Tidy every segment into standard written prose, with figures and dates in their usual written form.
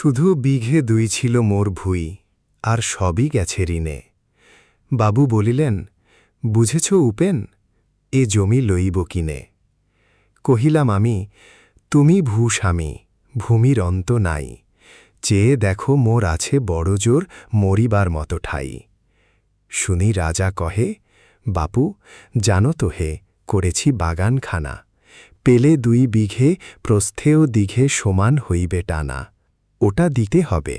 শুধু বিঘে ২ ছিল মোর ভুই, আর সবই গেছে ঋণে। বাবু বলিলেন, বুঝেছ উপেন, এ জমি লইব কিনে। কহিলাম আমি, তুমি ভূস্বামী, ভূমির অন্ত নাই, চেয়ে দেখো মোর আছে বড় জোর মরিবার মতো ঠাই। শুনি রাজা কহে, বাপু জানো তো হে, করেছি বাগানখানা, পেলে ২ বিঘে প্রস্থেও দীঘে সমান হইবে টানা, ওটা দিতে হবে।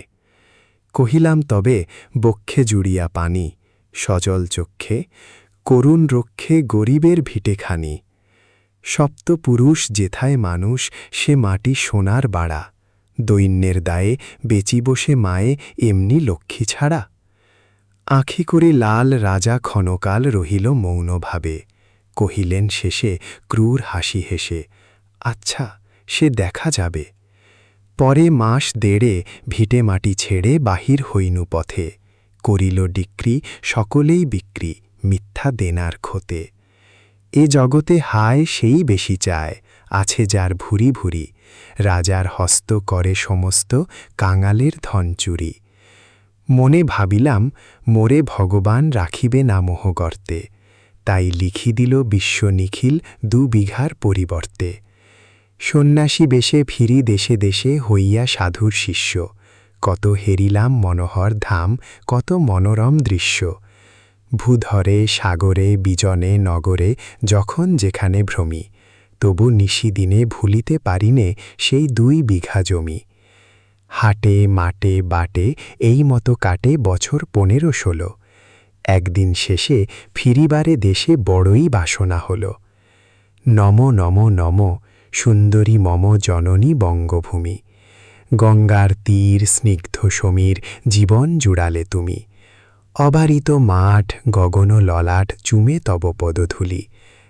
কহিলাম তবে বক্ষে জুড়িয়া পানি, সজল চক্ষে, করুণ রক্ষে গরিবের ভিটেখানি। সপ্তপুরুষ যেথায় মানুষ, সে মাটি সোনার বাড়া, দৈন্যের দায়ে বেচি বসে মায়ে এমনি লক্ষ্মী ছাড়া। আঁখি করে লাল রাজা ক্ষণকাল রহিল মৌনভাবে, কহিলেন শেষে ক্রূর হাসি হেসে, আচ্ছা সে দেখা যাবে। পরে মাস দেড়ে ভিটে মাটি ছেড়ে বাহির হইনু পথে, করিল ডিক্রি সকলেই বিক্রি মিথ্যা দেনার ক্ষতে। এ জগতে হায় সেই বেশি চায়, আছে যার ভুরি ভুরি, রাজার হস্ত করে সমস্ত কাঙালের ধন চুরি। মনে ভাবিলাম মোরে ভগবান রাখিবে না মোহগর্তে, তাই লিখি দিল বিশ্ব নিখিল ২ বিঘার পরিবর্তে। সন্ন্যাসী বেশে ফিরি দেশে দেশে হইয়া সাধুর শিষ্য, কত হেরিলাম মনোহর ধাম, কত মনোরম দৃশ্য। ভূধরে সাগরে বিজনে নগরে যখন যেখানে ভ্রমি, তবু নিশিদিনে ভুলিতে পারিনে সেই ২ বিঘা জমি। হাটে মাটে বাটে এই মতো কাটে বছর ১৫-১৬, একদিন শেষে ফিরিবারে দেশে বড়ই বাসনা হল। নম নম নম, সুন্দরী মম জননী বঙ্গভূমি, গঙ্গার তীর স্নিগ্ধ সমীর জীবন জুড়ালে তুমি। অবারিত মাঠ গগন ললাট চুমে তব পদধূলি,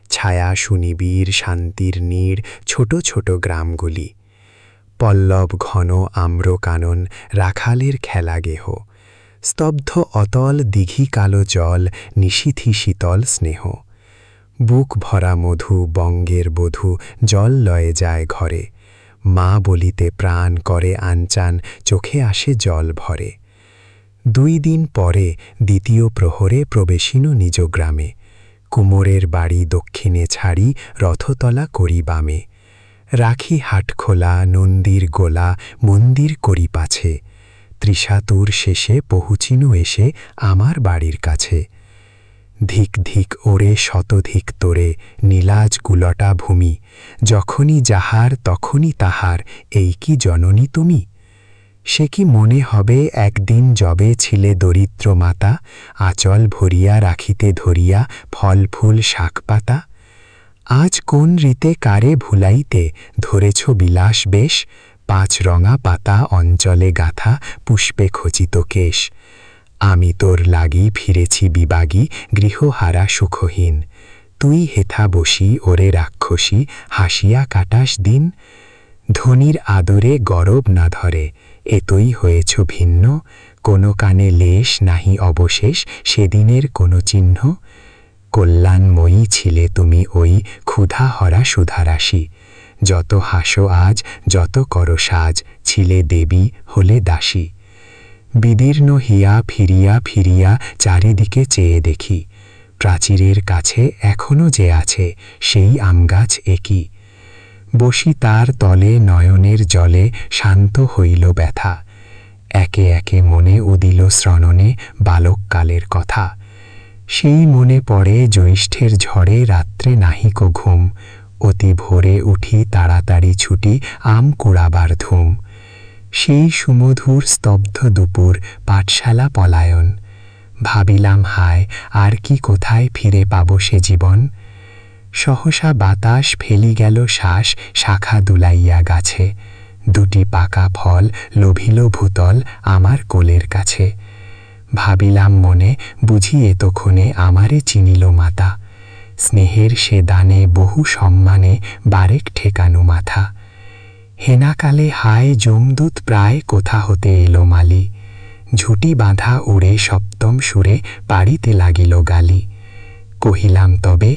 ছায়া সুনিবিড় শান্তির নীড় ছোট ছোট গ্রামগুলি। পল্লব ঘন আম্র কানন রাখালের খেলা গেহ, স্তব্ধ অতল দিঘি কালো জল নিশীথি শীতল স্নেহ। বুক ভরা মধু বঙ্গের বধূ জল লয়ে যায় ঘরে, মা বলিতে প্রাণ করে আনচান চোখে আসে জল ভরে। ২ দিন পরে দ্বিতীয় প্রহরে প্রবেশিনু নিজ গ্রামে, কুমোরের বাড়ি দক্ষিণে ছাড়ি রথতলা করি বামে। রাখি হাটখোলা নন্দীর গোলা মন্দির করি পাছে, ত্রিশাতুর শেষে পহুঁচিনু এসে আমার বাড়ির কাছে। ধিক ধিক ওরে শতধিক তোরে নীলাজ গুলটা ভূমি, যখনই যাহার তখনই তাহার, এই কি জননী তুমি। সে কি মনে হবে একদিন যবে ছিলে দরিদ্র মাতা, আঁচল ভরিয়া রাখিতে ধরিয়া ফল ফুল শাক পাতা। আজ কোন রীতে কারে ভুলাইতে ধরেছ বিলাস বেশ, ৫ রঙা পাতা অঞ্চলে গাথা পুষ্পে খচিত কেশ। আমি তোর লাগি ফিরেছি বিবাগী গৃহহারা সুখহীন, তুই হেথা বসি ওরে রাক্ষসী হাসিয়া কাটাস দিন। ধনীর আদরে গরব না ধরে, এতই হয়েছ ভিন্ন, কোনো কানে লেশ নাহি অবশেষ সেদিনের কোনো চিহ্ন। কল্যাণময়ী ছিলে তুমি ওই ক্ষুধাহরা সুধারাশি, যত হাসো আজ যত করো সাজ, ছিলে দেবী হলে দাসী। বিদীর্ণ হিয়া ফিরিয়া ফিরিয়া চারিদিকে চেয়ে দেখি, প্রাচীরের কাছে এখনো যে আছে সেই আমগাছ একই। বসি তার তলে নয়নের জলে শান্ত হইল ব্যথা, একে একে মনে উদিল শ্রননে বালককালের কথা। সেই মনে পড়ে জ্যৈষ্ঠের ঝড়ে রাত্রে নাহিক ঘুম, অতি ভোরে উঠি তাড়াতাড়ি ছুটি আম কুড়াবার ধুম। সেই সুমধুর স্তব্ধ দুপুর পাঠশালা পলায়ন, ভাবিলাম হায় আর কি কোথায় ফিরে পাব সে জীবন। সহসা বাতাস ফেলি গেল শ্বাস শাখা দুলাইয়া গাছে, ২টি পাকা ফল লোভিল ভূতল আমার কোলের কাছে। ভাবিলাম মনে বুঝি এতক্ষণে আমারে চিনিল মাতা, স্নেহের সে দানে বহু সম্মানে বারেক ঠেকানু মাথা। হেনাকালে হায় যমদূত প্রায় কোথা হতে এলো মালি, ঝুটি বাঁধা উড়ে সপ্তম সুরে পাড়িতে লাগিল গালি। কহিলাম তবে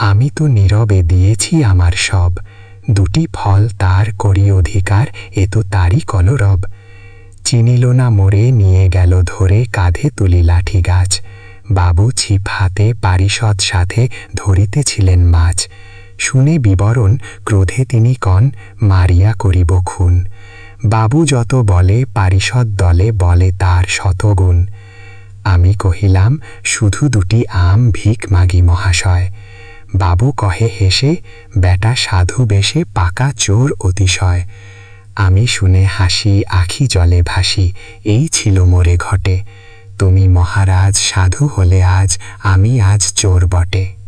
আমি তো নীরবে দিয়েছি আমার সব, ২টি ফল তার করি অধিকার এ তো তারই কলরব। চিনিল না মোরে নিয়ে গেল ধরে কাঁধে তুলি লাঠি গাছ। বাবু ছিপ হাতে পারিষদ সাথে ধরিতেছিলেন মাছ। শুনে বিবরণ ক্রোধে তিনি কন, মারিয়া করিব খুন। বাবু যত বলে পারিষদ দলে বলে তার শতগুণ। আমি কহিলাম, শুধু দুটি আম ভিক মাগি মহাশয়। বাবু কহে হেসে, বেটা সাধু বেশে পাকা চোর অতিশয়। আমি শুনে হাসি, আখি জলে ভাসি, এই ছিল মোরে ঘটে। তুমি মহারাজ সাধু হলে আজ, আমি আজ চোর বটে।